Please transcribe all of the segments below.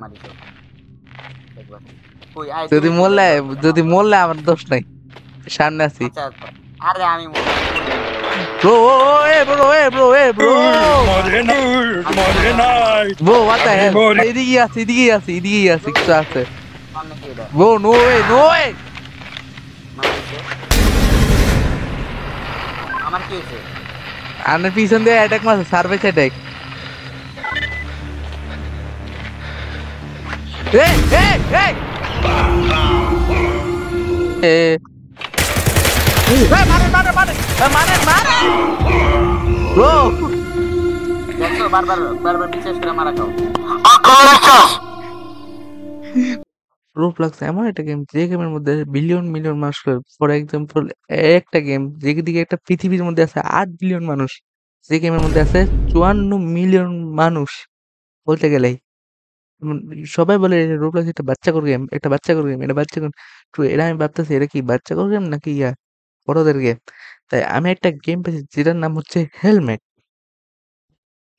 মারিছো একবার যদি মরলে আমার দোষ নাই, সামনে আছি। আচ্ছা আচ্ছা আরে আমি bro bro what the hell, এদিকে আছে কিছু আছে সামনে কি এটা ব্রো, নো ওয়ে মারিছে আমার কি হইছে আনের পিছন দিয়ে অ্যাটাক মারছে, সার্ভিস অ্যাটাক। এই এই এই ব্রো দেখছো বারবার বারবার বিশ্বাস করে মারা খাও রোবলক্স এমন একটা গেম যে গেমের মধ্যে বিলিয়ন মিলিয়ন মানুষ। ফর এক্সাম্পল, একটা গেম যেদিকে একটা পৃথিবীর মধ্যে আছে 8 বিলিয়ন মানুষ, যে গেমের মধ্যে আছে 54 মিলিয়ন মানুষ বলতে গেলেই। সবাই বলে রোবলক্স একটা বাচ্চাকর গেম, এটা বাচ্চাকর গেম। তো এরা আমি ভাবতেছি এটা কি বাচ্চাকর গেম নাকি বড়দের গেম। তাই আমি একটা গেম পেয়েছি যেটার নাম হচ্ছে হেলমেট।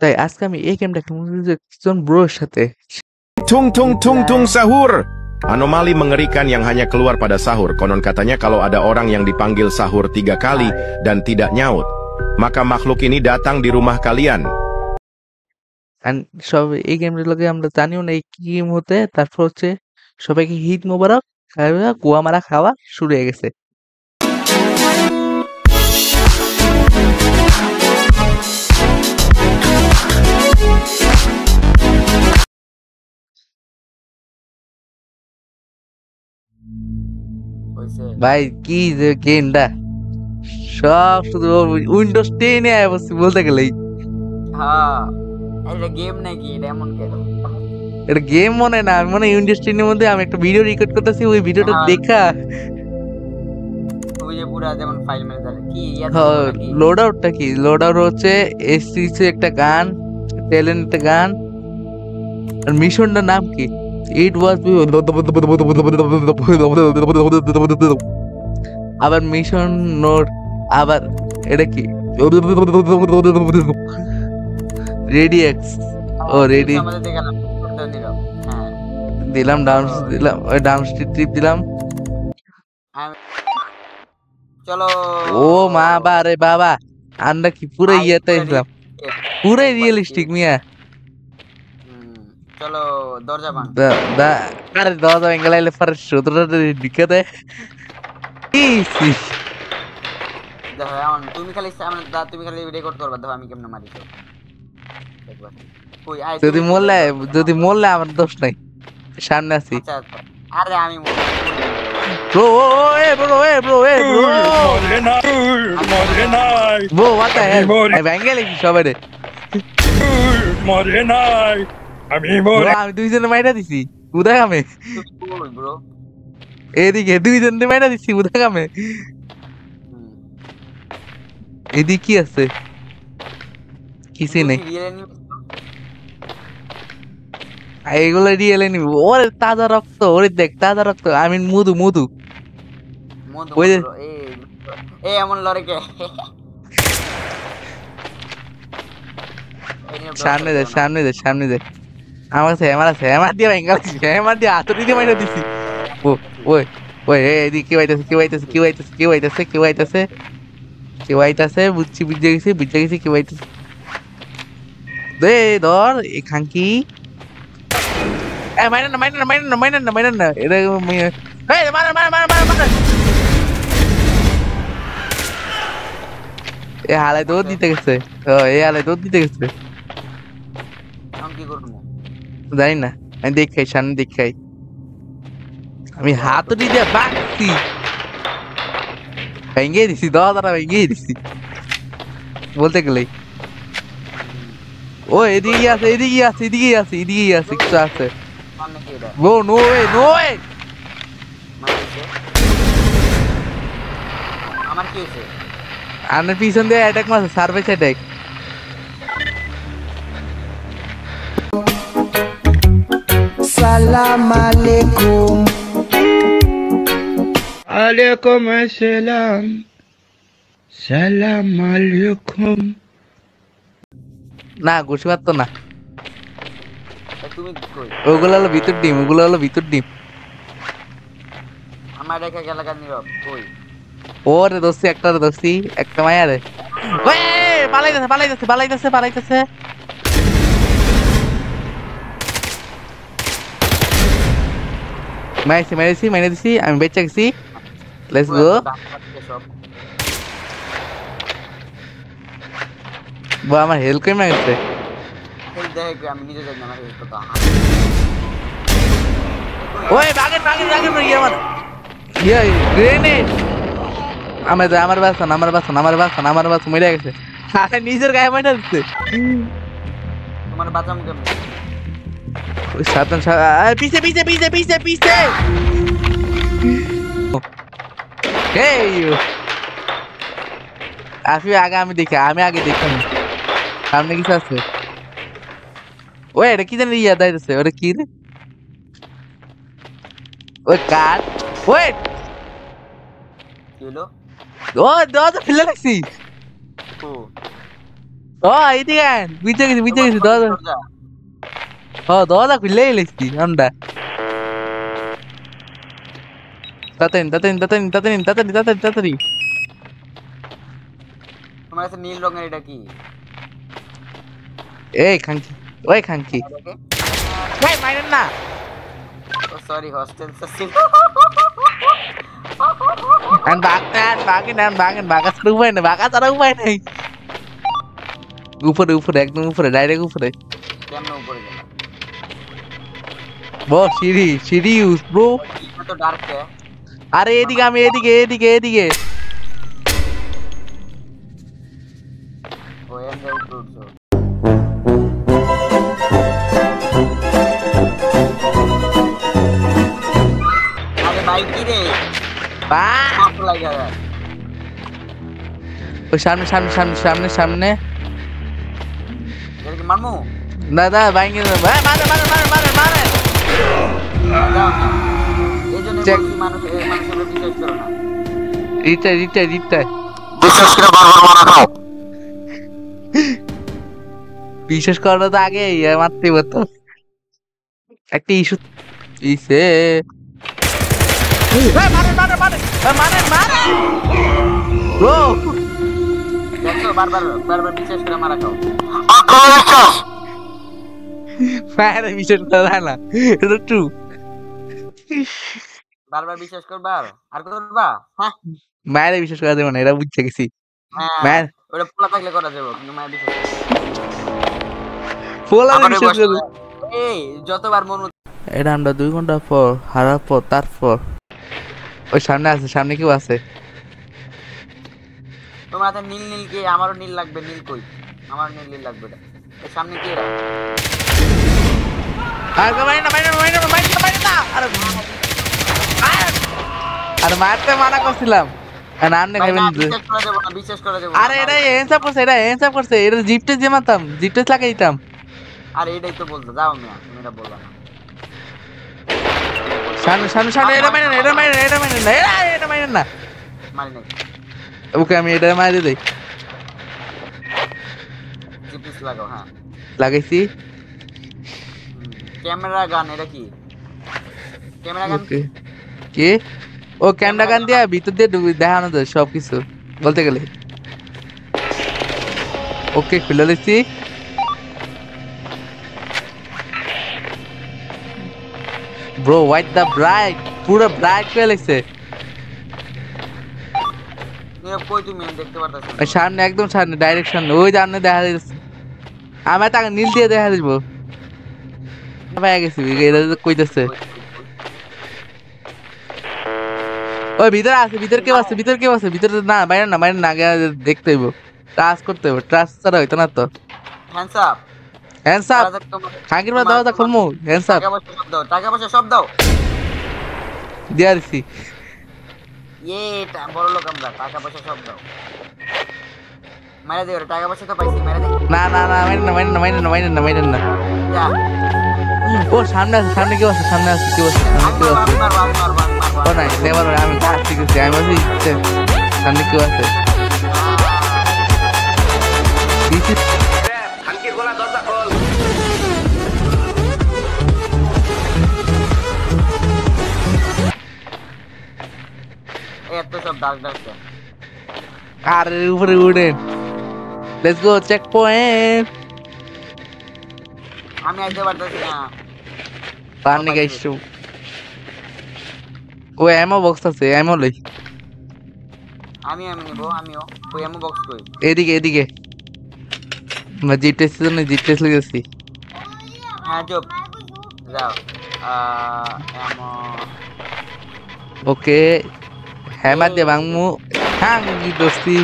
তাই আজকে আমি এই গেমটা খেলবো একজন ব্রোর সাথে। Tung tung tung tung sahur. Anomali mengerikan yang hanya keluar pada sahur. Konon katanya kalau ada orang yang dipanggil sahur 3 kali dan tidak nyaut, maka makhluk ini datang di rumah kalian. সব এই গেমটার লগে আমরা জানিও না কি game হতে। তারপর হচ্ছে সবাইকে ঈদ মোবারক, কুয়া মারা খাওয়া শুরু হয়ে গেছে। ভাই কি যে গেমটা, সব শুধু উইন্ডোজ 10 এ বসে বলতে গেলেই। হ্যাঁ এটা গেম নাকি এটা এমন কেন এটা গেম মনে না, আমি মনে হয় উইন্ডোজ 10 এর মধ্যে আমি একটা ভিডিও রেকর্ড করতেছি, ওই ভিডিওটা দেখা ওই যে পুরা যেমন ফাইল ম্যানেজার কি লোড আউটটা কি, লোড আউট হচ্ছে এসসিসি একটা গান, ট্যালেন্ট একটা গান। আর মিশনটার নাম কি, ইট ওয়াজ আবার মিশন নোট, আবার এটা কি রেডি এক্স, ও রেডি দিলাম, ডাউন ট্রিপ দিলাম। চলো ও মা বারে বাবা, আমরা কি পুরো ইয়েতে ছিলাম, পুরাই রিয়েলিস্টিক মিয়া। চলো দরজা ভাঙ, আরে দরজা ভেঙে লাইলে পরে সূত্রটা ঢুকে দেয়। দেখো এখন তুমি খালি রেকর্ড করবা, দেখো আমি কেমনে মারি একবার যদি মরলে আমার দোষ নাই, সামনে আছি। আচ্ছা আচ্ছা আরে আমি ব্রো what the hell, ভেঙে লেগি সবাই রে। আমি 2 জনে মাইরা দিছি উদা কামে, এদিকে 2 জনে মাইরা দিছি উদা কামে। এদিকে কি আছে, কিছু নেই, এগুলো রিয়েল এনিমি। ওরে তাজা রক্ত, ওরে দেখ তাজা রক্ত, আমি মধু ওই যে এই এমন লড়ে কে, সামনে দে আমার কাছে আমার দিয়ে ভেঙ্গাল, আমার দিয়ে হাতুড়ি দিয়ে মাইরা দিছি। ওই ওই এদিকে কেউ আইতাছে বুঝছি, বুঝে গেছি কেউ আইতাছে। দে ধর এই খাঙ্কি, মাইনা না এটা এ হালাই দৌড় দিতে গেছে, জানি না, আমি দেখাই সামনে দেখাই, আমি হাতুড়ি দিয়ে বাঁকছি, ভেঙে দিছি, দরজাটা ভেঙে দিছি বলতে গেলেই। ও এদিকে আছে কিছু আছে। নো ওয়ে আমার কি হইছে, আনের পিছন দিয়ে অ্যাটাক মারছে, সার্ভিস অ্যাটাক। সালাম আলাইকুম। আলাইকুম আসসালাম, সালাম আলাইকুম। না ঘুষি মারতো না, তুমি কই ওগুলো হলো ভিতর ডিম, ওগুলো হলো ভিতর ডিম। আমার রেখে গেল কেন নীরব কই ওরে দোস্তি, একটা রে দোস্তি, একটা মায়া রে। ওই পালাইতেছে পালাইতেছে পালাইতেছে পালাইতেছে। মাইছি মাইছি মাইনে দিছি, আমি বেঁচে গেছি। Let's go. সব বা আমার হেল কমে গেছে। এই দেখ আমি নিজে জানি না আমার এই কথা ওই বাগের বাগের বাগের ইয়ে আমার ইয়ে গ্রেনেড। আমার বাসন আমার বাসন আমার বাসন আমার বাসন মরে গেছে। আরে নিজের গায়ে মাইটা দিচ্ছে। তোমার বাঁচাম কেমন ওই সাতন পিছে পিছে পিছে পিছে পিছে। এই আসবি আগে, আমি দেখি, আমি আগে দেখি সামনে কিছু আছে। ওই এটা কি জানি ইয়া দাইতেছে, ওটা কি রে? ওই কার ওয়েট কি হলো ও দরজা খুলে রাখছি। ও ও এইদিকে বিচে গেছি দরজা। ও দরজা খুলে গেছি আমরা। তাড়াতাড়ি তোমার কাছে নীল রঙের এটা কি এই খাঙ্কি, ওই খাঙ্কি ভাই মাইরেন না। ও সরি হস্টেল ছিল উপায় নেই। উপরে উপরে একদম উপরে, ডাইরেক্ট উপরে। কেমন উপরে গেল বস সিঁড়ি সিঁড়ি ইউজ ব্রো। এটা তো ডার্ক কে আরে এদিকে, আমি এদিকে এদিকে এদিকে। ও এন্ডে উপরে উঠছো আরে ভাই কি রে মাপ লাগা ওই সামনে সামনে সামনে সামনে সামনে। এর কি মারমু দাদা বাইঙ্গে মারে মারে মারে মারে মারে। এই জন্য Check. বলছি মানুষ এই মানুষের বিশ্বাস করো না রিটাই বিশ্বাস করে বারবার মারা খাও বিশেষ করে তো আগে মারতেই পারতো। একটা ইস্যু ইসে ব্রো। দেখো বারবার বারবার বিশ্বাস করে মারা খাও মায়েরা বিশ্বাস করা যায় না, এটা ট্রু। বারবার বিশ্বাস করবা আর করবা হ্যাঁ মায়েরা বিশ্বাস করা যাবে না, এটা বুঝতে গেছি। হ্যাঁ মায়ের ওটা পোলা থাকলে করা যাবে কিন্তু মায়ের বিশ্বাস ফোলা আমারে বিশ্বাস বসে- করে। এই যতবার মন এটা আমরা 2 ঘন্টা পর হারার পর তারপর ওই সামনে আছে, সামনে কেউ আছে। তোমার হাতে নীল নীল কি আমারও নীল লাগবে নীল কই আমার নীল নীল লাগবে এটা এই সামনে কি এরা আর মারি না মারি না মারি না মারি না মারি না। আরে মারতে মানা করছিলাম। আর নাম ভাই খাইবেন। না বিশ্বাস করা যাবে না বিশ্বাস করা যাবে আরে এটা এনসাপ করছে এটা জিপটে জমাতাম, জিপটে লাগাই দিতাম। আরে এটাই তো বলতো যাও মিয়া তুমি এটা বললা না সামনে সামনে সামনে এটা মারেন না এটা মারেন না এটা মারেন না এটা মারেন না। মারি নাই ওকে আমি এটা মারি দেই। জিপিস লাগাও হ্যাঁ লাগাইছি। ক্যামেরা গান এটা কি ক্যামেরা গান ওকে কি ও ক্যামেরা গান দিয়া ভিতর দিয়ে দেখানো যায় সবকিছু বলতে গেলে। ওকে খুলে দিচ্ছি। ব্রো হোয়াইট দা ব্রাইট, পুরো ব্রাইট করে লাগছে। নীরব কই তুমি আমি দেখতে পারতাছি না। ওই সামনে একদম সামনে ডাইরেক্ট সামনে ওই জানে দেখা যাচ্ছে। আমার তাকে নীল দিয়ে দেখা দিব। পাই গেছি এটা কইতেছে ওই ভিতরে আছে, ভিতরে কেউ আছে, ভিতরে কেউ আছে, ভিতরে না বাইরে না বাইরে না, আগে দেখতে হইব, ট্রাস্ট করতে হইব, ট্রাস্ট ছাড়া হইতো না তো। হ্যান্ডস আপ হ্যান্ডস আপ খাঙ্কির মা দাও খুলমু হ্যান্ডস আপ টাকা পয়সা সব দাও দিয়া দিছি। এটা বড় লোক আমরা টাকা পয়সা সব দাও মারা দে ওরে টাকা পয়সা তো পাইছি মারা দে না না না মাইরেন না মাইরেন না মাইরেন না মাইরেন না মাইরেন না। যা ও সামনে আছে, সামনে কেউ আছে, সামনে আছে কেউ আছে, সামনে কেউ আছে। ও নাই নেবার আমি কাজ শিখেছি আমি বলছি সামনে কেউ আছে। তো সব ডার্ক ডার্ক। আরে উপরে উঠেন, লেটস গো চেক পয়েন্ট। আমি আইতে পারতেছি না। পানি গাইছো ও এমো বক্স আছে, এমো লই। আমি নিব, আমিও কই এমন বক্স কই? এদিকে এদিকে আমরা জিটেস জন্য জিটেস লিখেছি। হ্যাঁ চুপ যাও। এমন ওকে হ্যামার দিয়ে ভাঙমু। হ্যাঁ কি দোস্তি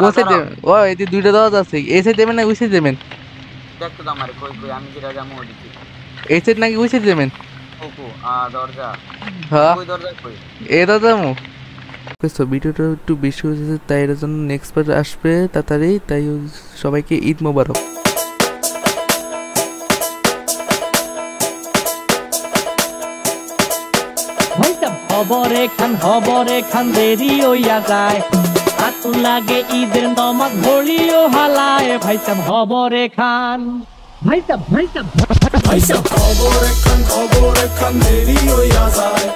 কোসে দেবেন? ও এই যে দুইটা দরজা আছে, এই সাইড দেবেন না ওই সাইড দেবেন? দেখ তো আমার কই কই আমি যেটা যাবো ওদিকে। এই সাইড নাকি ওই সাইড দেবেন? ওকো দরজা হ্যাঁ কই দরজা কই? এই দরজা মু। তো ভিডিওটা একটু বেশি হয়েছে, তাই এর জন্য নেক্সট পার্ট আসবে তাড়াতাড়ি। তাই সবাইকে ঈদ মোবারক। হবরে খান দেরি হইয়া যায়, আতু লাগে ঈদের নমাজ ভরিও হালায়। ভাইসাব হবরে খান, ভাইসাব খবরে খান দেরি হইয়া যায়।